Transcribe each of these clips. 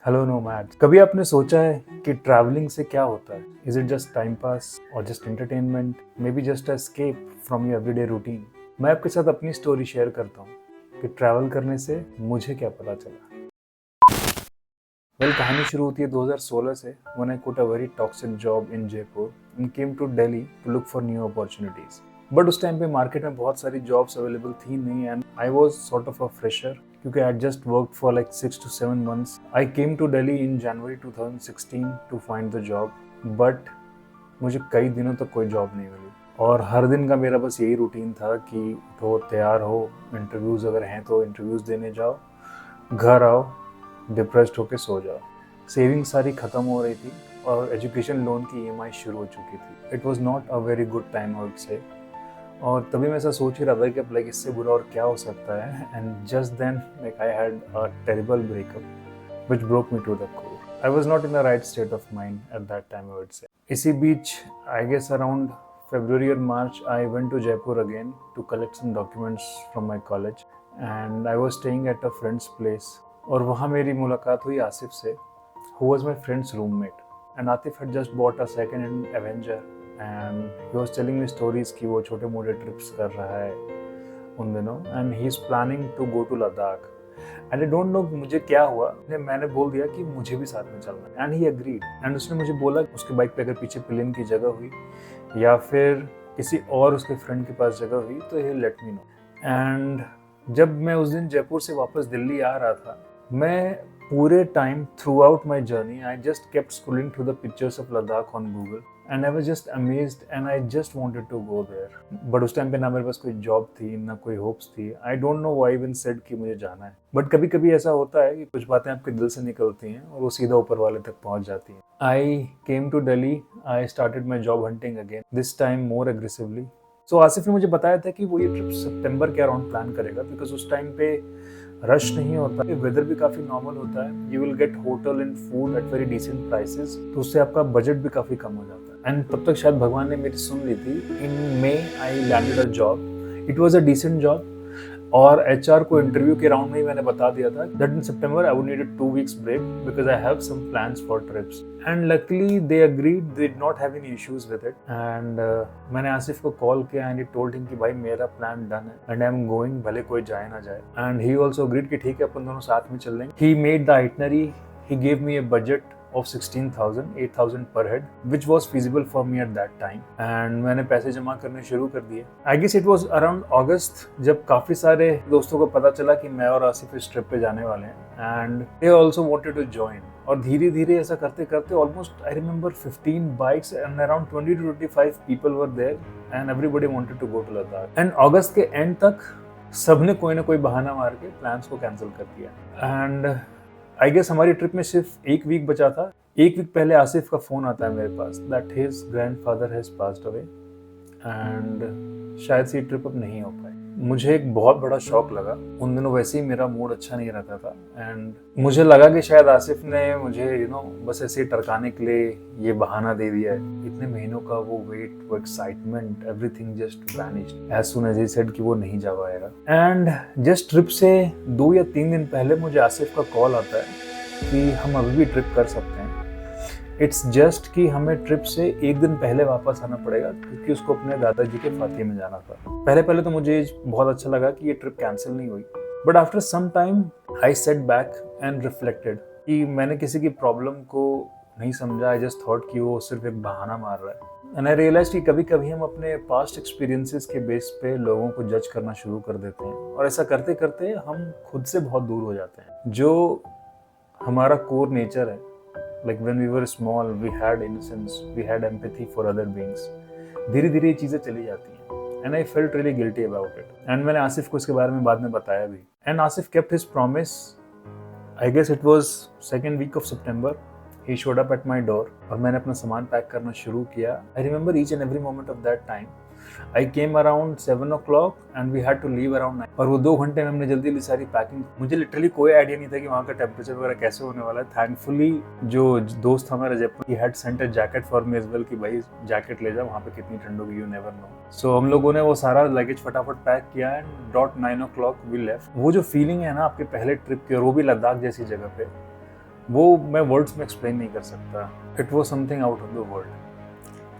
Hello nomad, कभी आपने सोचा है कि ट्रैवलिंग से क्या होता है? Is it just time pass और just entertainment, maybe just escape from your everyday routine? मैं आपके साथ अपनी स्टोरी शेयर करता हूँ कि ट्रैवल करने से मुझे क्या पता चला। कहानी शुरू होती है 2016 से, when I quit a very toxic job in Jaipur and came to Delhi to look for new opportunities. But उस टाइम पे मार्केट में बहुत सारी जॉब्स अवेलेबल थी नहीं and I was sort of a fresher क्योंकि I just work for like 6 to 7 months. I came to Delhi in January 2016 to find the job, but मुझे कई दिनों तक कोई जॉब नहीं मिली और हर दिन का मेरा बस यही रूटीन था कि उठो, तैयार हो, इंटरव्यूज़ अगर हैं तो इंटरव्यूज़ देने जाओ, घर आओ, डिप्रेस्ड होके सो जाओ। सेविंग सारी ख़त्म हो रही थी और एजुकेशन लोन की ईएमआई शुरू हो चुकी थी। It was not a very good time I would से। और तभी मैं ऐसा सोच ही रहा था कि अब लाइक इससे बुरा और क्या हो सकता है। And just then like I had a terrible breakup which broke me to the core. I was not in the right state of mind at that time I would say. इसी बीच I guess around February or March, I went to Jaipur again to collect some documents from my college, and I was staying at a friend's place. और वहाँ मेरी मुलाकात हुई आसिफ से, who was my friend's roommate. And Atif had just bought a second-hand Avenger, and he was telling me stories कि वो छोटे मोटे trips कर रहा है उन दिनों, and he is planning to go to Ladakh. And I don't know मुझे क्या हुआ, मैंने बोल दिया कि मुझे भी साथ में चलना है, and he agreed. And उसने मुझे बोला उसके बाइक पे अगर पीछे प्लेन की जगह हुई या फिर किसी और उसके फ्रेंड के पास जगह हुई तो ही लेट मी नो। एंड जब मैं उस दिन जयपुर से वापस दिल्ली आ रहा था, मैं पूरे time throughout my journey I just kept scrolling through the pictures of Ladakh on Google and I was just amazed and I just wanted to go there. But उस टाइम पे ना मेरे पास कोई जॉब थी ना कोई होप्स थी। I don't know why even said कि मुझे जाना है, बट कभी कभी ऐसा होता है कि कुछ बातें आपके दिल से निकलती हैं और वो सीधा ऊपर वाले तक पहुंच जाती हैं। I came to Delhi, I started my job hunting again, this time more aggressively. So Asif ने मुझे बताया था कि वो ये ट्रिप सितंबर के अराउंड प्लान करेगा बिकॉज उस टाइम पे रश नहीं होता है, वेदर भी काफ़ी नॉर्मल होता है, you will get hotel and food at very decent prices, तो उससे आपका बजट भी काफ़ी कम हो जाता है। एंड तब तक शायद भगवान ने मेरी सुन ली थी। In May I landed a job, it was a decent job और एचआर को इंटरव्यू के राउंड में ही मैंने बता दिया था that in September I would need 2 weeks break because I have some plans for trips and luckily they agreed, they did not have any issues with it. And मैंने आसिफ को कॉल किया एंड ही टोल्ड हिम कि भाई मेरा plan done है and I am going, भले कोई जाए ना जाए। एंड ही ऑल्सो अग्रीड कि ठीक है अपन दोनों साथ में चल लेंगे। He made the itinerary, he gave me a budget of 16,000, 8,000 per head, which was feasible for me at that time. And मैंने पैसे जमा करने शुरू कर दिए। I guess it was around August जब काफ़ी सारे दोस्तों को पता चला कि मैं और आसिफ इस ट्रिप पे जाने वाले हैं and they also wanted to join. और धीरे धीरे ऐसा करते करते almost I remember 15 bikes and around 20 to 25 people were there and everybody wanted to go to Ladakh. And August के end तक सबने कोई ना कोई बहाना मार के प्लान्स को कैंसिल कर दिया। एंड आई गेस हमारी ट्रिप में सिर्फ 1 वीक बचा था। 1 वीक पहले आसिफ का फ़ोन आता है मेरे पास that his grandfather has passed away and शायद से ये ट्रिप अब नहीं हो पाए। मुझे एक बहुत बड़ा शॉक लगा। उन दिनों वैसे ही मेरा मूड अच्छा नहीं रहता था एंड मुझे लगा कि शायद आसिफ ने मुझे बस ऐसे ही टरकाने के लिए ये बहाना दे दिया है। इतने महीनों का वो वेट, वो excitement, everything just vanished as soon as he said कि वो नहीं जा पाएगा। एंड जस्ट ट्रिप से 2 या 3 दिन पहले मुझे आसिफ का कॉल आता है कि हम अभी भी ट्रिप कर सकते हैं। इट्स जस्ट कि हमें ट्रिप से 1 दिन पहले वापस आना पड़ेगा क्योंकि उसको अपने दादाजी के फातिये में जाना था। पहले तो मुझे बहुत अच्छा लगा कि ये ट्रिप कैंसिल नहीं हुई, but after some time I set back and reflected कि मैंने किसी की प्रॉब्लम को नहीं समझा। आई जस्ट थॉट कि वो सिर्फ एक बहाना मार रहा है। एंड आई रियलाइज कि कभी कभी हम अपने पास्ट एक्सपीरियंसेस के बेस पे लोगों को जज करना शुरू कर देते हैं और ऐसा करते करते हम खुद से बहुत दूर हो जाते हैं। जो हमारा कोर नेचर है, like when we were small we had innocence, we had empathy for other beings, धीरे धीरे ये चीज़ें चली जाती हैं and I felt really guilty about it. and मैंने आसिफ को इसके बारे में बाद में बताया भी and Asif kept his promise. I guess it was second week of September. He showed up at my door और मैंने अपना सामान पैक करना शुरू किया। I remember each and every moment of that time. I came around 7 o'clock and we had to leave around 9. और वो 2 घंटे में हमने जल्दी सारी पैकिंग, मुझे लिटरली कोई आइडिया नहीं था कि वहाँ का टेम्परेचर वगैरह कैसे होने वाला है। थैंकफुली जो दोस्त था मेरा Jaipur, he had sent a jacket for me as well कि भाई जैकेट ले जाओ, वहाँ पे कितनी ठंड होगी, you never know. So हम लोगों ने वो सारा लगेज फटाफट पैक किया and dot 9 o'clock we left. वो जो फीलिंग है ना आपके पहले ट्रिप की और वो भी लद्दाख जैसी जगह पे, वो मैं वर्ड्स में एक्सप्लेन नहीं कर सकता। It was something out of the world.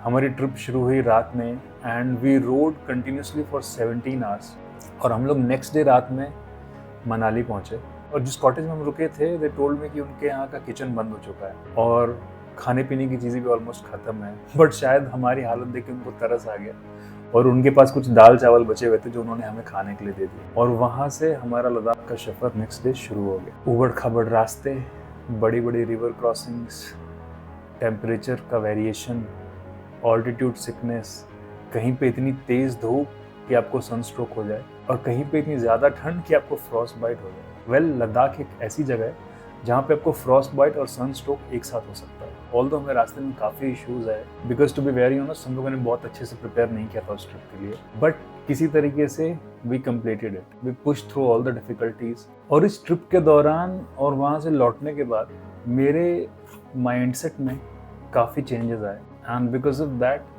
हमारी ट्रिप शुरू हुई रात में and we rode continuously for 17 hours और हम लोग नेक्स्ट डे रात में मनाली पहुँचे। और जिस कॉटेज में हम रुके थे दे टोल्ड मी कि उनके यहाँ का किचन बंद हो चुका है और खाने पीने की चीज़ें भी ऑलमोस्ट ख़त्म है। बट शायद हमारी हालत देख के उनको तरस आ गया और उनके पास कुछ दाल चावल बचे हुए थे जो उन्होंने हमें खाने के लिए दे दिए। और वहाँ से हमारा लद्दाख का सफ़र नेक्स्ट डे शुरू हो गया। उबड़ खाबड़ रास्ते, बड़ी बड़ी रिवर क्रॉसिंग्स, टेम्परेचर का वेरिएशन, ऑल्टीट्यूड सिकनेस, कहीं पे इतनी तेज़ धूप कि आपको सनस्ट्रोक हो जाए और कहीं पे इतनी ज़्यादा ठंड कि आपको फ्रॉस्ट बाइट हो जाए। लद्दाख एक ऐसी जगह है जहाँ पे आपको फ्रॉस्ट बाइट और सनस्ट्रोक एक साथ हो सकता है। ऑल्दो हमें रास्ते में काफ़ी इश्यूज आए because to be very honest हम लोगों ने बहुत अच्छे से प्रिपेयर नहीं किया था उस ट्रिप के लिए, बट किसी तरीके से we completed it, we push through all the difficulties. और इस ट्रिप के दौरान और वहाँ से लौटने के बाद मेरे माइंडसेट में काफ़ी चेंजेस आए and because of that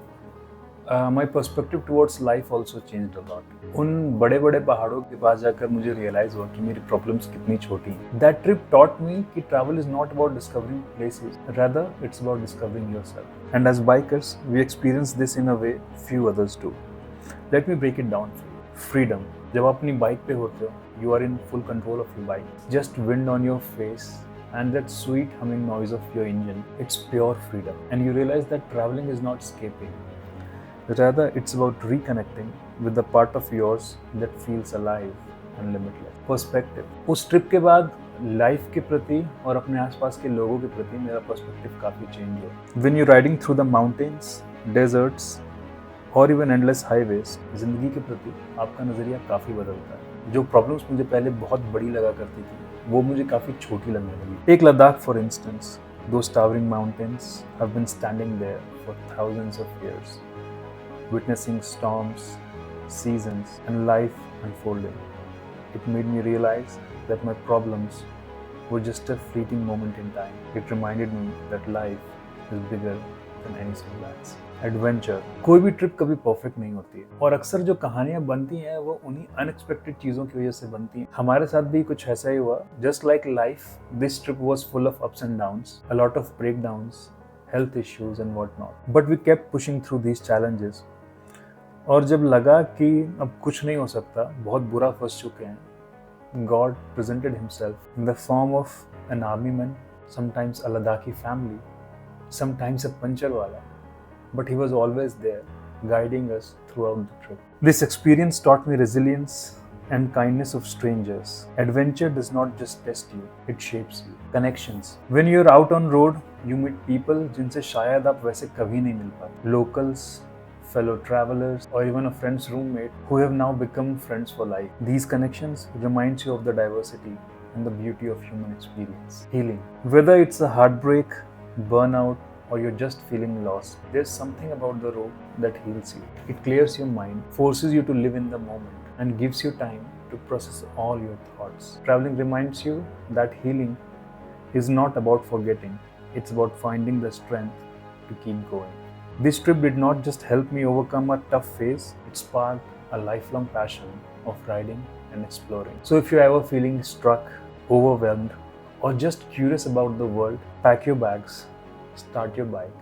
my perspective towards life also changed a lot. उन बड़े बड़े पहाड़ों के पास जाकर मुझे रियलाइज हुआ कि मेरी प्रॉब्लम्स कितनी छोटी हैं। दैट ट्रिप टॉट मी कि travel is not about discovering places, rather it's about discovering yourself. And as bikers we experience this in a way few others do. Let me break it down for you. Freedom, जब आप अपनी bike पे होते हो you are in full control of your bike, just wind on your face and that sweet humming noise of your engine. It's pure freedom and you realize that traveling is not escaping. Rather, it's about reconnecting with the part of yours that feels alive and limitless. Perspective. उस trip के बाद life के प्रति और अपने आसपास के लोगों के प्रति मेरा पर्सपेक्टिव काफ़ी चेंज हुआ। When you're riding through the mountains, deserts और even endless highways, जिंदगी के प्रति आपका नज़रिया काफ़ी बदलता है। जो प्रॉब्लम्स मुझे पहले बहुत बड़ी लगा करती थी वो मुझे काफ़ी छोटी लगने लगी। एक Ladakh for instance, those towering mountains have been standing there for thousands of years, witnessing storms, seasons, and life unfolding. It made me realize that my problems were just a fleeting moment in time. It reminded me that life is bigger than any semblance. Adventure, कोई भी trip कभी perfect नहीं होती है और अक्सर जो कहानियां बनती हैं वो उन्हीं अनएक्सपेक्टेड चीज़ों की वजह से बनती हैं। हमारे साथ भी कुछ ऐसा ही हुआ। Just like life, this trip was full of ups and downs, a lot of breakdowns, health issues and what not, but we kept pushing through these challenges. और जब लगा कि अब कुछ नहीं हो सकता, बहुत बुरा फंस चुके हैं, God presented himself in the form of an army man, sometimes a Ladakhi family, sometimes a panchar-wala, but he was always there, guiding us throughout the trip. This experience taught me resilience and kindness of strangers. Adventure does not just test you, it shapes you. Connections. When you're out on road, you meet people जिनसे शायद आप वैसे कभी नहीं मिल पाते. Locals, fellow travelers, or even a friend's roommate who have now become friends for life. These connections reminds you of the diversity and the beauty of human experience. Healing. Whether it's a heartbreak, burnout, or you're just feeling lost, there's something about the road that heals you. It clears your mind, forces you to live in the moment, and gives you time to process all your thoughts. Traveling reminds you that healing is not about forgetting, it's about finding the strength to keep going. This trip did not just help me overcome a tough phase, it sparked a lifelong passion of riding and exploring. So if you're ever feeling struck, overwhelmed, or just curious about the world, pack your bags, start your bike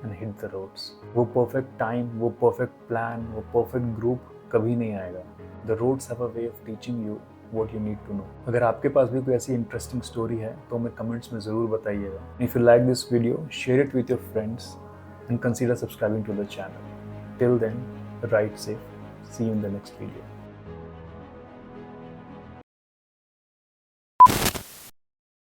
and hit the roads. वो perfect time, वो perfect plan, वो perfect group कभी नहीं आएगा. The roads have a way of teaching you what you need to know. अगर आपके पास भी कोई ऐसी इंटरेस्टिंग स्टोरी है तो हमें कमेंट्स में ज़रूर बताइएगा. If you like this video, share it with your friends and consider subscribing to the channel. Till then, ride safe. See you in the next video.